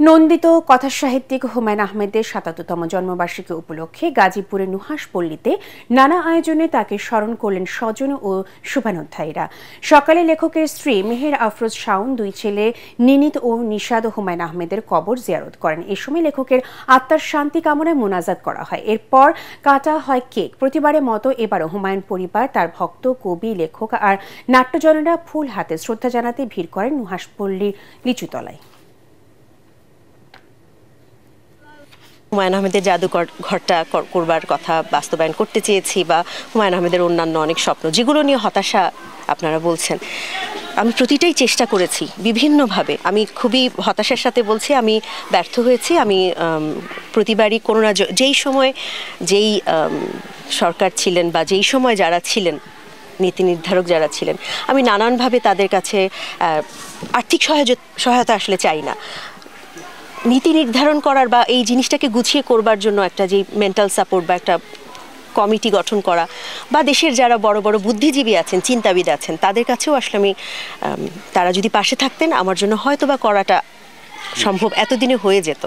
নন্দিত কথাসাহিত্যিক হুমায়ূন আহমেদের ৭৭তম জন্মবার্ষিকী উপলক্ষে গাজীপুরের নুহাশপল্লীতে নানা আয়োজনে তাকে স্মরণ করলেন স্বজন ও শুভানুধ্যায়ীরা। সকালে লেখকের স্ত্রী মেহের আফরোজ শাওন, দুই ছেলে নিনিত ও নিশাদ হুমায়ূন আহমেদের কবর জিয়ারত করেন। এ সময় লেখকের আত্মার শান্তি কামনায় মোনাজাত করা হয়। এরপর কাটা হয় কেক। প্রতিবারের মতো এবারও হুমায়ূন পরিবার, তার ভক্ত, কবি, লেখক আর নাট্যজনেরা ফুল হাতে শ্রদ্ধা জানাতে ভিড় করেন নুহাশপল্লীর লিচুতলায়। হুমায়ূন আহমেদের জাদুকর ঘরটা করবার কথা বাস্তবায়ন করতে চেয়েছি, বা হুমায়ূন আহমেদের অন্যান্য অনেক স্বপ্ন যেগুলো নিয়ে হতাশা আপনারা বলছেন, আমি প্রতিটাই চেষ্টা করেছি বিভিন্নভাবে। আমি খুবই হতাশার সাথে বলছি, আমি ব্যর্থ হয়েছি। আমি প্রতিবারই কোনো না যেই সময় যেই সরকার ছিলেন বা যেই সময় যারা ছিলেন, নীতি নির্ধারক যারা ছিলেন, আমি নানানভাবে তাদের কাছে আর্থিক সহায়তা আসলে চাই না। নীতি নির্ধারণ করার বা এই জিনিসটাকে গুছিয়ে করবার জন্য একটা যে মেন্টাল সাপোর্ট বা একটা কমিটি গঠন করা, বা দেশের যারা বড় বড় বুদ্ধিজীবী আছেন, চিন্তাবিদ আছেন, তাদের কাছেও আসলে আমি তারা যদি পাশে থাকতেন, আমার জন্য হয়তো বা করাটা সম্ভব এতদিনে হয়ে যেত।